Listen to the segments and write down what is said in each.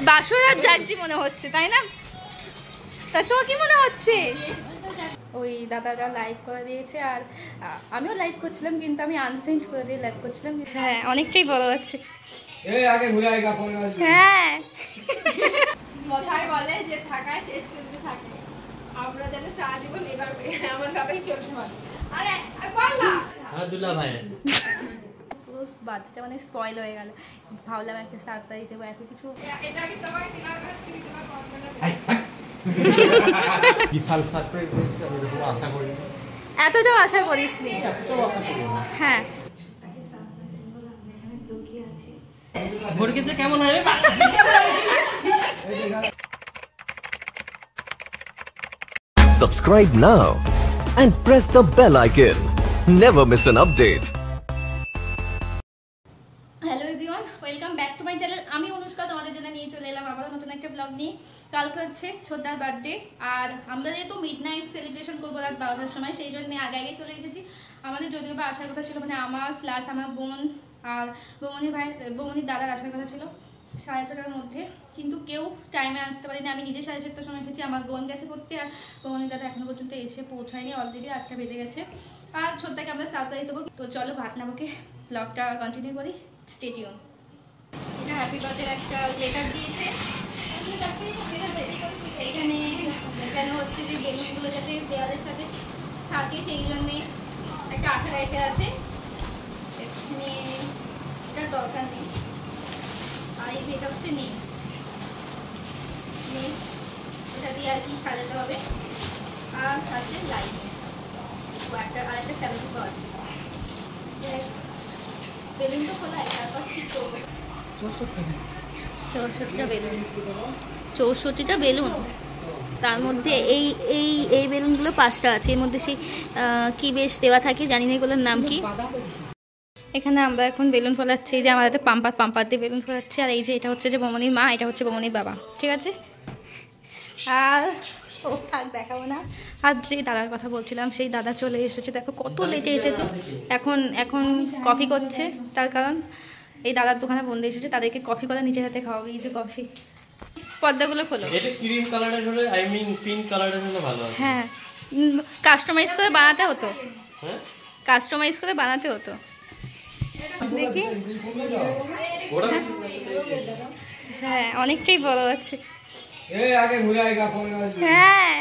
বাসরার যাচ্ছি মনে হচ্ছে, তাই না? তা তো কি মনে হচ্ছে? ওই দাদারা লাইভ করে দিয়েছে আর আমিও লাইভ করছিলাম, কিন্তু আমি আনসেন্ট করে দিয়ে লাইভ করছিলাম। হ্যাঁ, অনেকটাই বড় আছে। হ্যাঁ, কথায় বলে যে থাকায় শেষ করতে থাকে, আমরা যেন সারা জীবন এবার এমন ভাবেই চলতে পারি। আরে বল না, হ্যাঁ দুলা ভাই পুরো বার্থডেটা মানে স্পয়েল হয়ে গেল। ভাবলাম একটা সারপ্রাইজ দেবো, এত কিছু। এটা আমি তোমায় দিলাম না, তুমি তোমার কর্মটা বিশাল সারপ্রাইজ হচ্ছে, আমি এরকম আশা করিনি। এতটাও আশা করিসনি? এতটাও আশা করিনি। হ্যাঁ, ভরকেতে কেমন হবে? Subscribe now and press the bell icon. Never miss an update. Hello everyone, welcome back to my channel. আমি অনুষ্কা তোমাদের জন্য নিয়ে চলে এলাম আবার নতুন একটা ব্লগ নিয়ে। কালকে হচ্ছে ছোটদার বার্থডে, আর আমরা যেহেতু মিড নাইট সেলিব্রেশন করবো রাত 12টার সময়, সেই জন্য আগে আগে চলে এসেছি। আমাদের যদিও বা আসার কথা ছিল, মানে আমার প্লাস আমার বোন আর বৌমনির দাদার আসার কথা ছিল 6:30টার মধ্যে, কিন্তু কেউ টাইমে আসতে পারিনি। আমি নিজে 7:30টার সময় এসেছি, আমার বোন গেছে পড়তে, আর বৌমনির দাদা এখনো পর্যন্ত এসে পৌঁছায়নি, অলরেডি 8টা বেজে গেছে। আর ছোটদাকে আমরা সারপ্রাইজ দেবো। তো চলো ভাটনাবকে ব্লগটা কন্টিনিউ করি, স্টে টিউন। এটা হ্যাপি বার্থডে একটা লেটার দিয়েছে, এখানে কেন হচ্ছে যে বেলুনগুলো যাতে দেওয়ালের সাথে থাকে সেই জন্যে একটা আঠা রেখে আছে। এখানে এটা দরকার নেই। আর এই যে এটা হচ্ছে নেই, এটা দিয়ে আর কি সাজাতে হবে। আর আছে লাইটিং, আর একটা স্যালোটিপও আছে। বেলুন তো খোলাই, তারপর ঠিক করবো। 64টা বেলুন, তার মধ্যে এই এই এই বেলুনগুলো 5টা আছে। এর মধ্যে সেই কি বেশ দেওয়া থাকে, জানি না এগুলোর নাম কি। এখানে আমরা এখন বেলুন ফোলাচ্ছি, এই যে আমার হাতে পাম্পার দিয়ে বেলুন ফোলাচ্ছি। আর এই যে এটা হচ্ছে যে বৌমনির মা, এটা হচ্ছে বৌমনির বাবা, ঠিক আছে? আর ও থাক, দেখাবো না। আর যেই দাদার কথা বলছিলাম, সেই দাদা চলে এসেছে। দেখো কত লেটে এসেছে। এখন কফি করছে, তার কারণ এই দাদার দোকানে বন্ধু এসেছে, তাদেরকে কফি করে নিজের হাতে খাওয়াবে। এই যে কফি, পর্দাগুলো খোলো। এটা ক্রিম কালারের হলে, আই মিন পিঙ্ক কালারের হলে ভালো হয়। হ্যাঁ, কাস্টমাইজ করে বানাতে হতো। হ্যাঁ, কাস্টমাইজ করে বানাতে হতো। দেখি, হ্যাঁ অনেকটাই বড় আছে। হ্যাঁ,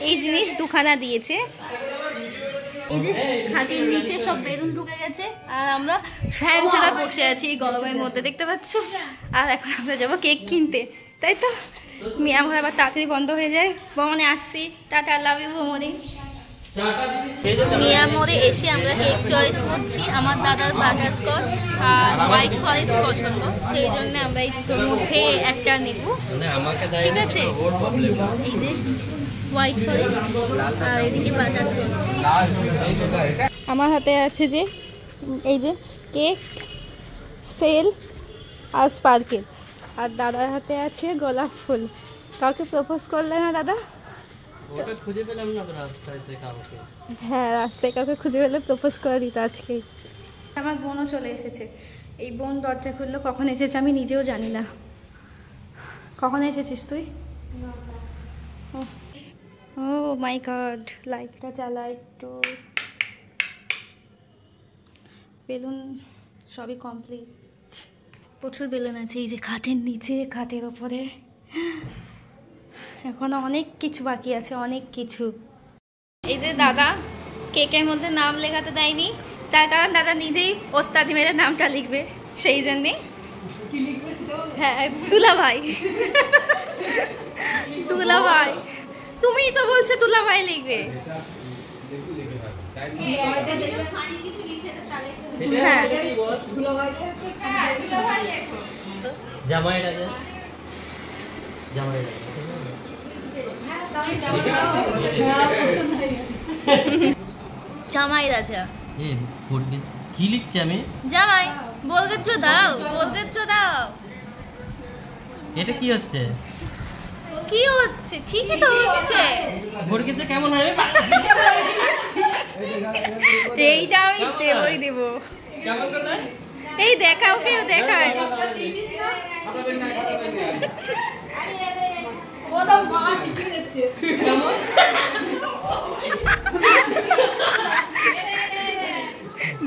এই জিনিস দুখানা দিয়েছে। এই যে খাটের নিচে সব বেলুন ঢুকে গেছে, আর আমরা ফ্যান ছাড়া বসে আছি এই গরমের মধ্যে, দেখতে পাচ্ছ। আর এখন আমরা যাবো কেক কিনতে, তাই তো? মিয়া ভাই আবার তাড়াতাড়ি বন্ধ হয়ে যায়। বমনে আসছি, টাটা, লাভ ইউ বমনি। মিয়া মোড়ে এসে আমরা কেক চয়েস করছি। আমার দাদার বাটারস্কচ আর হোয়াইট ফরেস্ট পছন্দ, সেই জন্য আমরা এই দুটোর মধ্যে একটা নেব, ঠিক আছে? এই যে হোয়াইট ফরেস্ট আর এদিকে বাটারস্কচ। আমার হাতে আছে যে এই যে কেক, সেল আর স্পার্কেল, আর দাদার হাতে আছে গোলাপ ফুল। কাউকে প্রপোজ করলে না দাদা? ওটা খুঁজে পেলাম না রাস্তায় কাউকে। হ্যাঁ, রাস্তায় কাউকে খুঁজে পেলে প্রপোজ করে দিত আজকে। আমার বোনও চলে এসেছে। এই বোন দরজা খুললো, কখন এসেছে আমি নিজেও জানি না। কখন এসেছিস তুই? ও মাই গড, লাইটটা জ্বালা একটু। বেলুন সবই কমপ্লিট, প্রচুর বেলুন আছে এই যে খাটের নিচে, খাটের ওপরে। এখনো অনেক কিছু বাকি আছে, অনেক কিছু। এই যে দাদা কেকের মধ্যে নাম লেখাতে দেয়নি, তার কারণ দাদা নিজেই ওস্তাদি মেরে নামটা লিখবে, সেই জন্যে। হ্যাঁ, দুলা ভাই। দুলা ভাই, তুমিই তো বলছো দুলা ভাই লিখবে। হ্যাঁ, জামাই রাজা, জামাই রাজা, জামাই রাজা। কি লিখছি আমি? জামাই বলগেচ্ছ দাও, বলগেচ্ছ দাও। এটা কি হচ্ছে? কি হচ্ছে? ঠিকই তো হচ্ছে। ভরকেতে কেমন হবে? এইটা আমি দেবই দেব। কেমন করে এই দেখাও, কেউ দেখায়।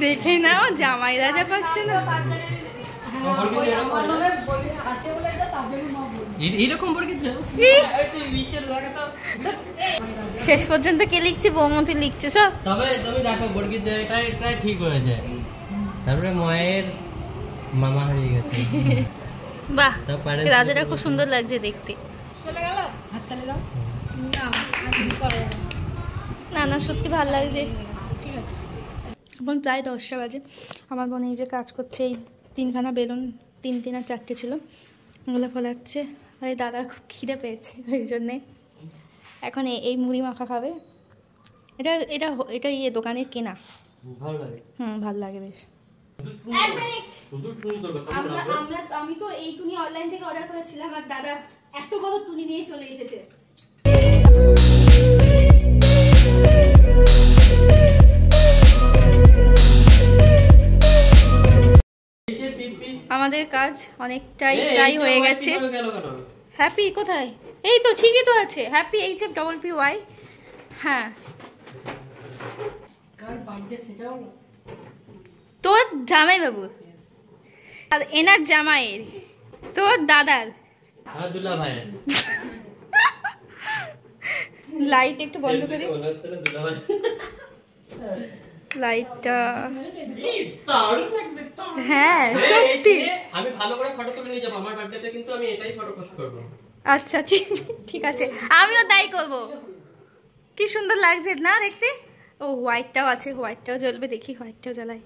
দেখে নাও, জামাই রাজা পাচ্ছে না। শেষ পর্যন্ত কে লিখছে? বৌমতি লিখছে সব। তবে তুমি দেখো বর্গির জায়গাটাই ঠিক হয়েছে, তারপরে মায়ের মামা হারিয়ে গেছে। বাহ, রাজাটা খুব সুন্দর লাগছে দেখতে। না না, সত্যি ভালো লাগছে। ঠিক আছে, এখন প্রায় 10টা বাজে। আমার বোন এই যে কাজ করছে, এই 3খানা বেলুন, 3 আর 4টে ছিল, ওগুলো ফলাচ্ছে। আর এই দাদা খুব খিদে পেয়েছে, ওই জন্যে এখন এই মুড়ি মাখা খাবে। এটা এটা এটা ইয়ে দোকানের কেনা। ভালো লাগে। ভালো লাগে বেশ। আমি তো এই টুনি অনলাইন থেকে অর্ডার করেছিলাম, আর দাদা এত বড় টুনি নিয়ে চলে এসেছে। আমাদের কাজ অনেকটাই প্রায় হয়ে গেছে। হ্যাপি কোথায়? এই তো ঠিকই তো আছে, হ্যাপি HFPPY। হ্যাঁ, তোর জামাই বাবু আর এনার জামাইয়ের, তোর দাদার, দুলা ভাইয়ের। লাইট একটু বন্ধ করে, লাইটটা। হ্যাঁ সত্যি, আমি ভালো করে ফটো তুলে নিয়ে যাবো আমার বার্থডেতে, কিন্তু আমি এটাই ফটো পোস্ট করব। আচ্ছা ঠিক আছে, আমিও তাই করব। কি সুন্দর লাগছে না দেখতে। ও হোয়াইটটাও আছে, হোয়াইটটাও জ্বলবে, দেখি হোয়াইটটাও জ্বালাই।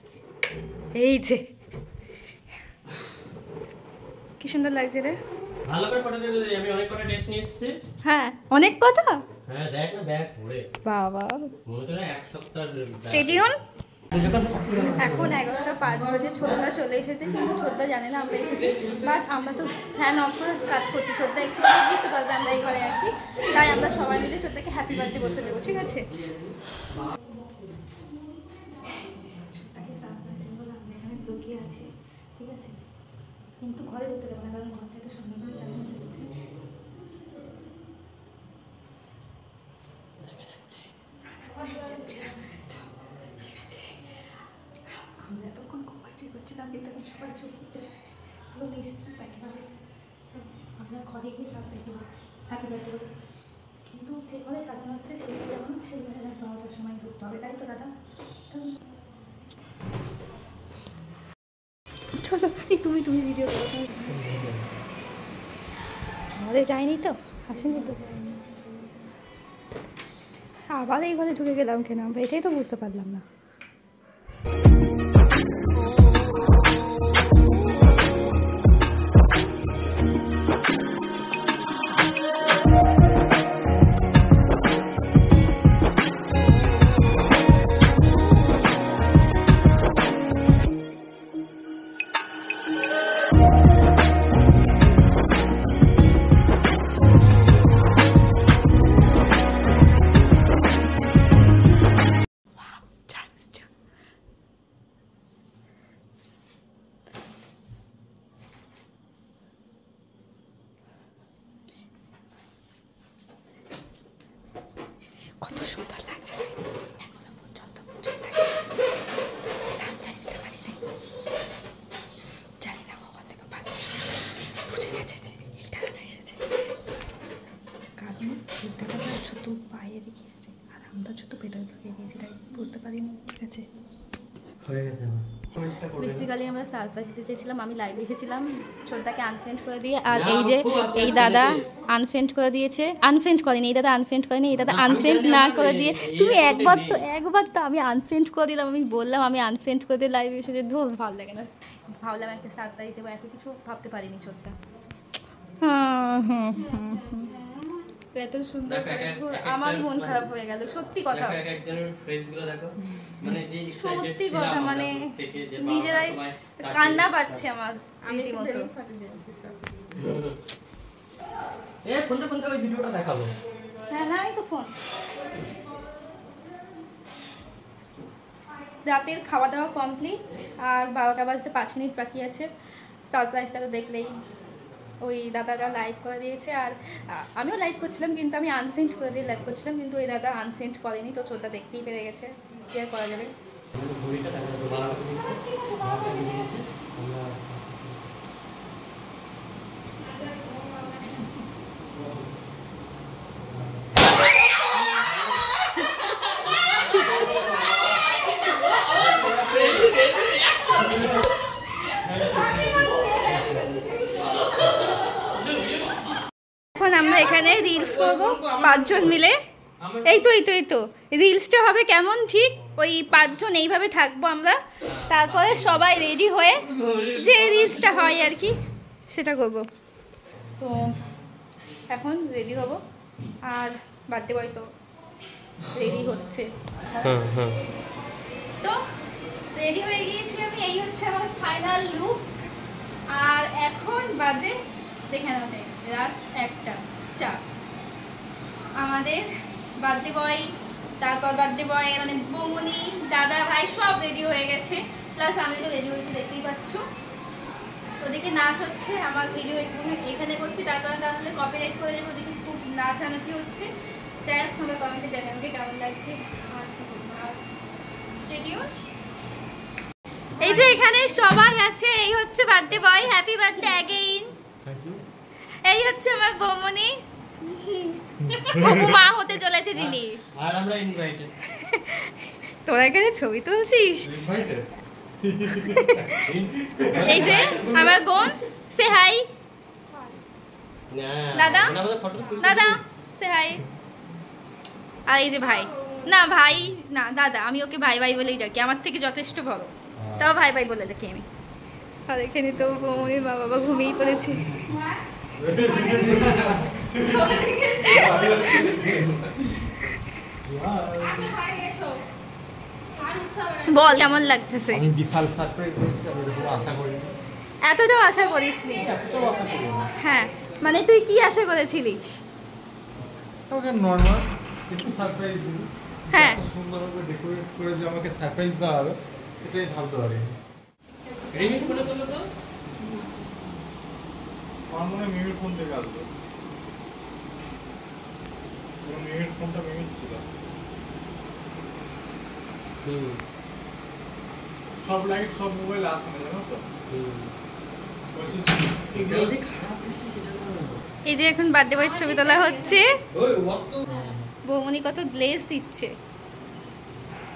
এই যে কি সুন্দর লাগছে রে। ভালো করে ফটো তুলে আমি অনেক করে ড্রেস নিয়ে এসেছি। হ্যাঁ, অনেক কথা। হ্যাঁ দেখ না, ব্যাগ ভরে বাবা, মনে হচ্ছে 1 সপ্তাহ। স্টেডিয়াম। এখন 11টা 5 বাজে। ছোটদা চলে এসেছে, কিন্তু ছোটদা জানে না আমরা এসেছি। বাট আমরা তো ফ্যান অফ করে কাজ করছি, ছোটদা একটু বুঝতে পারবে আমরা এই ঘরে আছি, তাই আমরা সবাই মিলে ছোটদাকে হ্যাপি বার্থডে বলতে দেবো। ঠিক আছে, লুকিয়ে আছে, ঠিক আছে, কিন্তু ঘরে ঢুকতে দেবো না, কারণ ঘর থেকে সুন্দরভাবে চালানো চলেছে। আমরা এতক্ষণ খুব বাজি করছিলাম, কিন্তু এখন সবাই চলে গেছে। তো নিশ্চয়ই একেবারে আমরা ঘরে গিয়ে সাথে হ্যাপি বার্থডে বলি, কিন্তু যে ঘরে সাজানো হচ্ছে সেই ঘরে যেমন সেই ঘরে 12টার সময় ঢুকতে হবে, তাই তো দাদা? চলো, এই তুমি ভিডিও করো। ঘরে যায়নি তো, আসেনি তো, আবার এই ঘরে ঢুকে গেলাম কেন আমরা, এটাই তো বুঝতে পারলাম না। কত সুন্দর লাগছে, এখনো পর্যন্ত সামনে পারি নাই। জানি না ওখান থেকে বুঝে গেছে যে এই দাদাটা এসেছে, কারণ এই দাদাটা শুধু বাইরে দিকে এসেছে আর আমরা শুধু ভেতরে ঢুকে দিয়েছি, তাই বুঝতে পারিনি। ঠিক আছে, হয়ে গেছে। বেসিক্যালি আমরা সারপ্রাইজ দিতে চেয়েছিলাম, আমি লাইভে এসেছিলাম, ছোটদাকে আনফ্রেন্ড করে দিয়ে, আর এই যে এই দাদা আনফ্রেন্ড করে দিয়েছে। আনফ্রেন্ড করেনি এই দাদা, আনফ্রেন্ড করেনি এই দাদা, আনফ্রেন্ড না করে দিয়ে তুমি একবার তো আমি আনফ্রেন্ড করে দিলাম, আমি বললাম আমি আনফ্রেন্ড করে দিয়ে লাইভে এসেছে। ধর ভালো লাগে না, ভাবলাম একটা সারপ্রাইজ দেবো, এত কিছু ভাবতে পারিনি ছোটদা। এত সুন্দর, আমারই মন খারাপ হয়ে গেল, সত্যি কথা। সত্যি কথা, মানে নিজেরাই কান্না পাচ্ছে আমার রীতিমতো। ওই ভিডিওটা দেখাবো। হ্যাঁ, এই তো ফোন। রাতের খাওয়া দাওয়া কমপ্লিট, আর 12টা বাজতে 5 মিনিট বাকি আছে। সারপ্রাইজটা তো দেখলেই, ওই দাদারা লাইভ করে দিয়েছে, আর আমিও লাইভ করছিলাম, কিন্তু আমি আনফ্রেন্ড করে দিয়ে লাইভ করছিলাম, কিন্তু ওই দাদা আনফ্রেন্ড করেনি, তো ছোটটা দেখতেই পেরে গেছে, কি আর করা যাবে। এখন আমরা এখানে রিলস করবো 5 জন মিলে। এই তো রিলসটা হবে কেমন ঠিক, ওই 5 জন এইভাবে থাকবো আমরা, তারপরে সবাই রেডি হয়ে যে রিলসটা হয় আর কি সেটা করবো। তো এখন রেডি হব, আর বার্থডে বয় তো রেডি হচ্ছে। তো রেডি হয়ে গিয়েছি আমি, এই হচ্ছে আমার ফাইনাল লুক। আর এখন বাজে দেখে নাও রাত 1:04। আমাদের বার্থডে বয়, তারপর বার্থডে বয় মানে বৌমনি, দাদা ভাই সব রেডি হয়ে গেছে, প্লাস আমি তো রেডি হয়েছি, দেখতেই পাচ্ছ। ওদিকে নাচ হচ্ছে, আমার ভিডিও এখানে করছি, তার কারণে তাহলে কপিরাইট করে যাবে। ওদিকে খুব নাচানাচি হচ্ছে। যাই হোক, তোমরা কমেন্টে জানি আমাকে কেমন লাগছে। আর স্টে টিউন। এই যে এখানে সবাই আছে, এই হচ্ছে birthday boy, happy birthday again. এই হচ্ছে আমার বৌমনি, মা হতে চলেছে যিনি। আর আমরা ইনভাইটেড। তোরা এখানে ছবি তুলছিস? এই যে আমার বোন, সে হাই। দাদা দাদা সে হাই। আর এই যে ভাই, না ভাই না দাদা, আমি ওকে ভাই ভাই বলেই ডাকি, আমার থেকে যথেষ্ট বড়, তাও ভাই ভাই বলে ডাকি আমি। আর এখানে তো বৌমনির মা বাবা ঘুমিয়েই পড়েছে। বল কেমন লাগতেছে? আমি বিশাল সারপ্রাইজ করছি, আমি এরকম আশা করিনি। এতটাও আশা করিসনি? এতটাও আশা করিনি। হ্যাঁ, মানে তুই কি আশা করেছিলিস? ওকে নরমাল একটু সারপ্রাইজ দিই। হ্যাঁ, এত সুন্দরভাবে ডেকোরেট করে যে আমাকে সারপ্রাইজ দেওয়া হবে সেটাই ভাবতে পারিনি। রিমিট করে দিল তো। আমার মনে হয় মিমির ফোন থেকে আসবে। মিমির ফোনটা মিমির ছিল। সব লাইট সব মোবাইল আসে না, জানো তো? বলছি এগুলো যে খারাপ দিচ্ছে সেটা না। এই যে এখন বার্থডে বয়ের ছবি তোলা হচ্ছে। ওই ওয়াক তো বৌমনি কত গ্লেজ দিচ্ছে,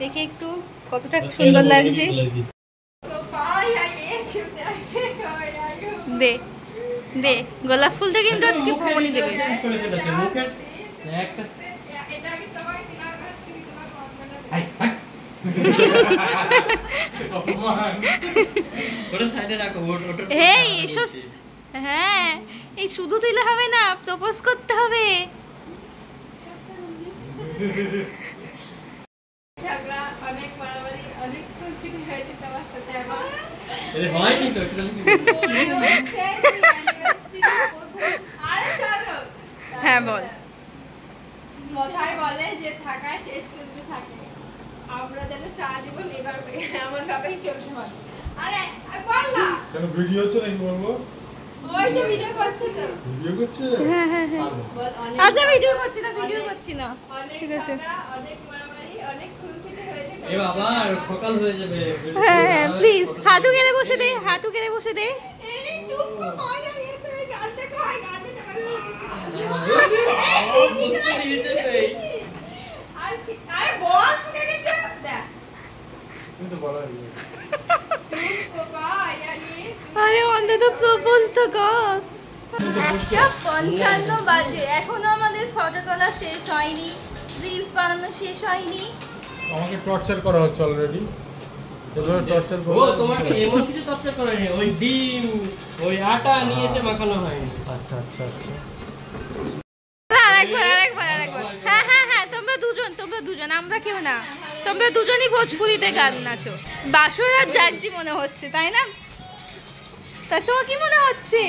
দেখে একটু কতটা সুন্দর লাগছে। দে দে, গোলাপ ফুলটা কিন্তু আজকে বৌমনি দেবে। মুখের একটা ওটা সাইডে রাখো, ওটা এই এসব, হ্যাঁ এই শুধু দিলে হবে না, প্রপোজ করতে হবে। ঝগড়া, অনেক মারামারি, অনেক খুনসুটি হয়েছে তোমার সাথে আমার। এটা হয়নি তো, এটা আরে ছাড়ো। হ্যাঁ, বল। কথায় বলে যে থাকায় শেষ পর্যন্ত থাকে, আমরা যেন সারা জীবন এবার এমন ভাবেই চলতে পারি। আরে বল না, কেন ভিডিও হচ্ছে নাকি বলবো? ওই তো ভিডিও করছে তো। ভিডিও করছে? বল অনেক, আচ্ছা ভিডিও করছি না, ভিডিও করছি না। অনেক ঠিক আছে। ঝগড়া, অনেক মারামারি, অনেক খুনসুটি হয়েছে। এ বাবা সকাল হয়ে যাবে। হ্যাঁ হ্যাঁ, প্লিজ হাঁটু গেড়ে বসে দে, হাঁটু গেড়ে বসে দে। এই তুমি কই যাইয়ে তো এই গানটা কই, গানটা চালু হচ্ছে। আর আরে বল কোথায় গেছে? দেখ তুমি তো বলার আরে অন্তত প্রপোজ তো কর। 1:55 বাজে, এখনো আমাদের ফটো তোলা শেষ হয়নি, রিলস বানানো শেষ হয়নি। আমাকে টর্চার করা হচ্ছে অলরেডি। এভাবে টর্চার ও করো। তোমাকে এমন কিছু তথ্য করেনি, ওই ডিম ওই আটা নিয়ে এসে মাখানো হয়নি। আচ্ছা আচ্ছা আচ্ছা। আরেকবার। হ্যাঁ হ্যাঁ হ্যাঁ, তোমরা দুজন, আমরা কেউ না। তোমরা দুজনই ভোজপুরিতে গান নাচো। বাসর আর জাগজি মনে হচ্ছে, তাই না? তা তোর কি মনে হচ্ছে?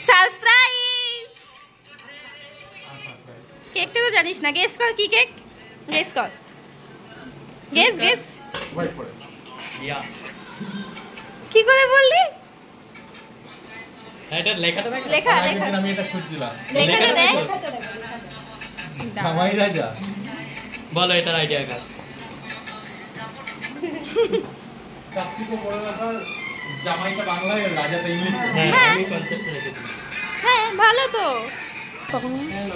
সারপ্রাইজ! কেকটা তো জানিস না, গেস কর কি কেক? গেস কর, গেস গেস। ওয়েট করে ইয়া কি করে বললি? এটা লেখাটা দেখ, লেখা আগের লেখা দিন আমি এটা খুঁজছিলাম। লেখাটা দেখ। জামাই রাজা। বলো এটার আইডিয়া কার? তার থেকে বড় ব্যাপার জামাইটা বাংলায় রাজাটা ইংলিশে। হ্যাঁ আমি কনসেপ্ট রেখেছি। হ্যাঁ ভালো তো। কেন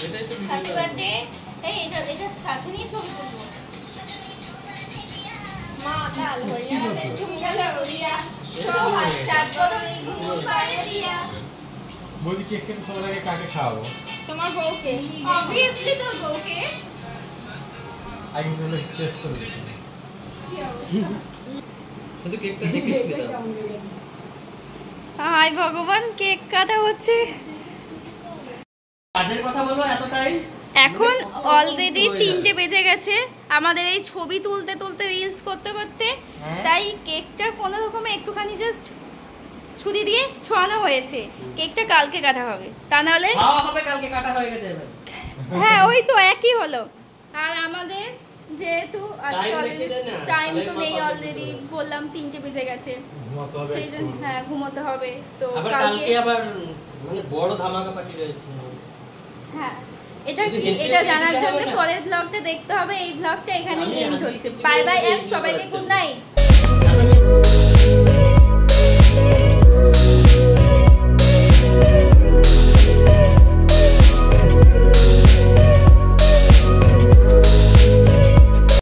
এটাই তো হ্যাপি বার্থডে। এই এটা সাথে নিয়ে ছবি তুলবো। মা কাল হইয়া রে ঝুমলা উড়িয়া সোহাগ চাঁদ বদনে ঘুম পাড়িয়ে দিয়া। বলছি কেক কেটে সবার আগে কাকে খাওয়াবো? তোমার বউকে অবভিয়াসলি তোর বউকে। আগে বলে টেস্ট করে দেখি। শুধু কেকটা দেখে ছবি দাও। হাই ভগবান, কেক কাটা হচ্ছে কাজের কথা বলো এতটাই। এখন। অলরেডি 3টে বেজে গেছে আমাদের এই ছবি তুলতে তুলতে, রিলস করতে করতে। হ্যাঁ। তাই কেকটা কোনো রকমে একটুখানি জাস্ট ছুরি দিয়ে ছোঁয়ানো হয়েছে। কেকটা কালকে কাটা হবে, তা নাহলে খাওয়া হবে কালকে, কাটা হয়ে গেছে এবার। হ্যাঁ ওই তো একই হলো। আর আমাদের যেহেতু আজকে Time অলরেডি দেখে দে না, টাইম তো তাহলে নেই, কথা অলরেডি বললাম 3টে বেজে গেছে, ঘুমাতে হবে সেই জন্য একটু। হ্যাঁ ঘুমোতে হবে। তো আবার কালকে কালকে আবার মানে বড় ধামাকা পার্টি রয়েছে। হ্যাঁ এটা যদি কি, history এটা দিতে জানার হবে জন্য না। পরের ব্লগটা দেখতে হবে। এই ব্লগটা এখানেই আমি এন্ড আজকে হচ্ছে। কিছু বাই বাই বলতে এন্ড চাই সবাইকে না। Good night.